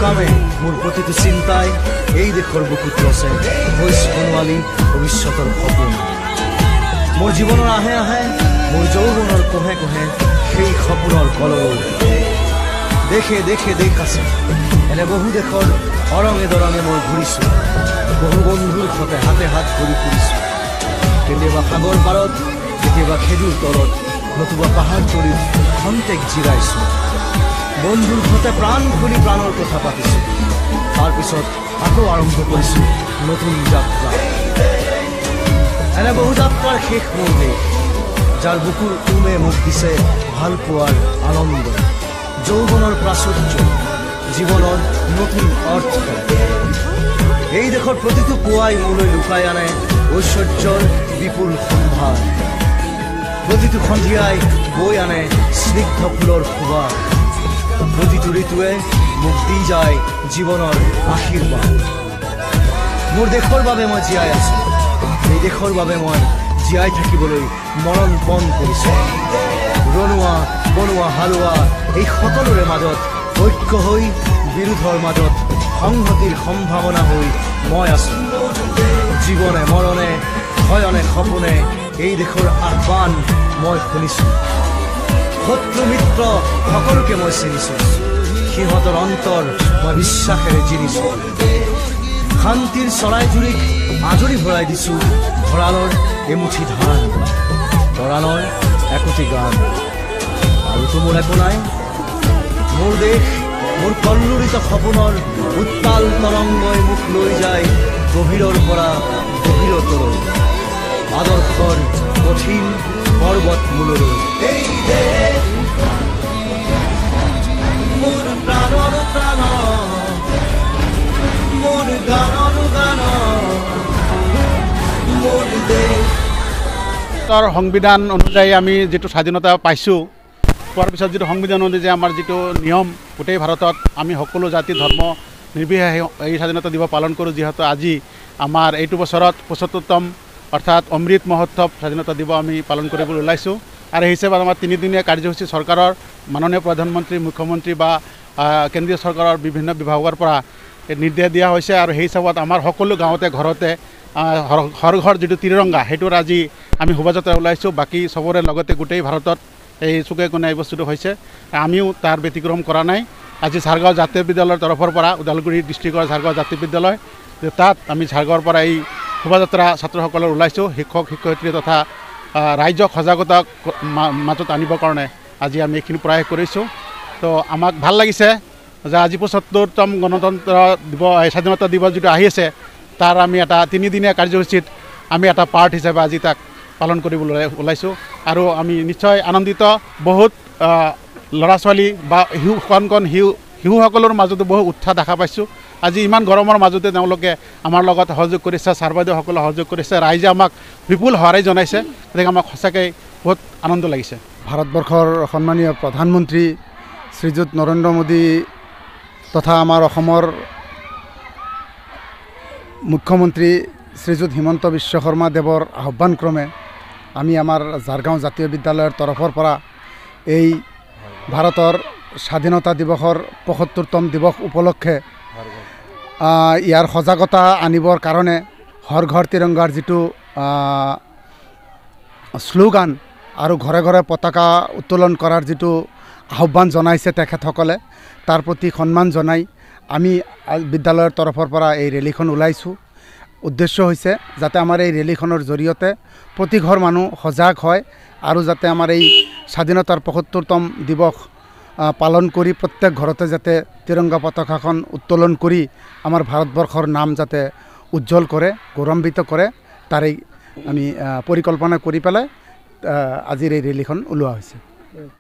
সকামে মোৰ প্ৰতিটো চিন্তাই এই দেশৰ বুকুত ৰচে ভইচ বনোৱালী ভৱিষ্যতৰ সপোন। মোৰ জীৱনৰ আহে আহে মোৰ যৌৱনৰ কোহে কোহে সেই সপোনৰ কলৰৌ। দেশে দেশে দেশ আছে, এনে বহু দেশৰ অৰঙে দৰঙে মই ঘূৰিছোঁ। বহু বন্ধুৰ সতে হাতে হাত ধৰি ফুৰিছোঁ। কেতিয়াবা সাগৰ পাৰত, কেতিয়াবা খেজুৰ তলত, নতুবা পাহাৰ তলিত খন্তেক জিৰাইছোঁ। বন্ধুৰ সতে প্ৰাণ খুলি প্ৰাণৰ কথা পাতিছোঁ। তাৰপিছত আকৌ আৰম্ভ কৰিছোঁ নতুন যাত্ৰা। এনে বহু যাত্ৰাৰ শেষ মোৰ দেশ, যাৰ বুকুৰ উমে মোক দিছে ভাল পোৱাৰ আনন্দ, যৌৱনৰ প্ৰাচুৰ্য, জীৱনৰ নতুন অৰ্থ। এই দেশৰ প্ৰতিটো পুৱাই মোলৈ লুকাই আনে ঐশ্বৰ্যৰ বিপুল সম্ভাৰ। প্ৰতিটো সন্ধিয়াই বৈ আনে স্নিগ্ধ ফুলৰ সুবাস। প্ৰতিটো ঋতুৱে মোক দি যায় জীৱনৰ আশীৰ্বাদ। মোৰ দেশৰ বাবে মই জীয়াই আছোঁ, এই দেশৰ বাবে মই জীয়াই থাকিবলৈ মৰণ পণ কৰিছোঁ। ৰণুৱা বনোৱা হালোৱা এই সকলোৰে মাজত ঐক্য হৈ, বিৰোধৰ মাজত সংহতিৰ সম্ভাৱনা হৈ মই আছোঁ। জীৱনে মৰণে ভয়নে সপোনে এই দেশৰ আহ্বান মই শুনিছোঁ। শত্ৰু মিত্ৰ সকলোকে মই চিনিছোঁ, সিহঁতৰ অন্তৰ মই বিশ্বাসেৰে জিনিছোঁ। শান্তিৰ চৰাইজুৰিক আজৰি ভৰাই দিছোঁ ভঁৰালৰ এমুঠি ধান, তৰাণৰ একোটি গান। আৰুতো মোৰ একো নাই। মোৰ দেশ মোৰ কল্লোলিত সপোনৰ উত্তাল তৰংগই মোক লৈ যায় গভীৰৰ পৰা গভীৰতলৈ, আদৰ্শৰ কঠিন পৰ্বত মূললৈ। এই দেশ মোৰ প্ৰাণৰ প্ৰাণ, মোৰ গানৰ গান, মোৰ দেশ। সংবিধান অনুযায়ী আমি যেটো স্বাধীনতা পাইছোঁ, পোৱাৰ পিছত যেটো সংবিধান অনুযায়ী আমাৰ যেটো নিয়ম গোটেই ভাৰতত আমি সকলো জাতি ধৰ্ম নিৰ্বিশেষে এই স্বাধীনতা দিৱস পালন কৰোঁ। যিহেতু আজি আমাৰ এইটো বছৰত ৭৫তম অৰ্থাৎ অমৃত মহোৎসৱ স্বাধীনতা দিৱস আমি পালন কৰিবলৈ ওলাইছোঁ। আৰু সেই হিচাপত আমাৰ ৩দিনীয়া কাৰ্যসূচী চৰকাৰৰ মাননীয় প্ৰধানমন্ত্ৰী, মুখ্যমন্ত্ৰী বা কেন্দ্ৰীয় চৰকাৰৰ বিভিন্ন বিভাগৰ পৰা নিৰ্দেশ দিয়া হৈছে। আৰু সেই হিচাপত আমাৰ সকলো গাঁৱতে ঘৰতে হৰ ঘৰ যিটো ত্ৰিৰংগা সেইটোৰ আজি আমি শোভাযাত্ৰা ওলাইছোঁ। বাকী চবৰে লগতে গোটেই ভাৰতত এই চুকে কোণে এই বস্তুটো হৈছে, আমিও তাৰ ব্যতিক্ৰম কৰা নাই। আজি ঝাৰগাঁও জাতীয় বিদ্যালয়ৰ তৰফৰ পৰা, ওদালগুৰি ডিষ্ট্ৰিক্টৰ ঝাৰগাঁও জাতীয় বিদ্যালয়, তাত আমি ঝাৰগাঁৱৰ পৰা এই শোভাযাত্ৰা ছাত্ৰসকলৰ ওলাইছোঁ। শিক্ষক শিক্ষয়িত্ৰী তথা ৰাইজক সজাগতা মাজত আনিবৰ কাৰণে আজি আমি এইখিনি প্ৰয়াস কৰিছোঁ। তো আমাক ভাল লাগিছে যে আজি ৭৫তম গণতন্ত্ৰ দিৱস স্বাধীনতা দিৱস যিটো আহি আছে, তাৰ আমি এটা ৩দিনীয়া কাৰ্যসূচীত আমি এটা পাৰ্ট হিচাপে আজি তাক পালন কৰিবলৈ ওলাইছোঁ। আৰু আমি নিশ্চয় আনন্দিত। বহুত ল'ৰা ছোৱালী বা কণ কণ শিশুসকলৰ মাজতো বহু উৎসাহ দেখা পাইছোঁ। আজি ইমান গৰমৰ মাজতে তেওঁলোকে আমাৰ লগত সহযোগ কৰিছে, ছাৰ বাইদেউসকলে সহযোগ কৰিছে, ৰাইজে আমাক বিপুল সঁহাৰি জনাইছে। গতিকে আমাক সঁচাকৈ বহুত আনন্দ লাগিছে। ভাৰতবৰ্ষৰ সন্মানীয় প্ৰধানমন্ত্ৰী শ্ৰীযুত নৰেন্দ্ৰ মোদী তথা আমাৰ অসমৰ মুখ্যমন্ত্ৰী শ্ৰীযুত হিমন্ত বিশ্ব শৰ্মা দেৱৰ আহ্বানক্ৰমে আমি আমাৰ ঝাৰগাঁও জাতীয় বিদ্যালয়ৰ তৰফৰ পৰা এই ভাৰতৰ স্বাধীনতা দিৱসৰ ৭৫তম দিৱস উপলক্ষে ইয়াৰ সজাগতা আনিবৰ কাৰণে হৰ ঘৰ তিৰংগাৰ যিটো শ্লোগান আৰু ঘৰে ঘৰে পতাকা উত্তোলন কৰাৰ যিটো আহ্বান জনাইছে তেখেতসকলে, তাৰ প্ৰতি সন্মান জনাই আমি বিদ্যালয়ৰ তৰফৰ পৰা এই ৰেলীখন ওলাইছোঁ। উদ্দেশ্য হৈছে যাতে আমাৰ এই ৰেলীখনৰ জৰিয়তে প্ৰতি ঘৰ মানুহ সজাগ হয় আৰু যাতে আমাৰ এই স্বাধীনতাৰ ৭৫তম দিৱস পালন কৰি প্ৰত্যেক ঘৰতে যাতে তিৰংগা পতাকাখন উত্তোলন কৰি আমাৰ ভাৰতবৰ্ষৰ নাম যাতে উজ্জ্বল কৰে, গৌৰৱান্বিত কৰে, তাৰেই আমি পৰিকল্পনা কৰি পেলাই আজিৰ এই ৰেলীখন ওলোৱা হৈছে।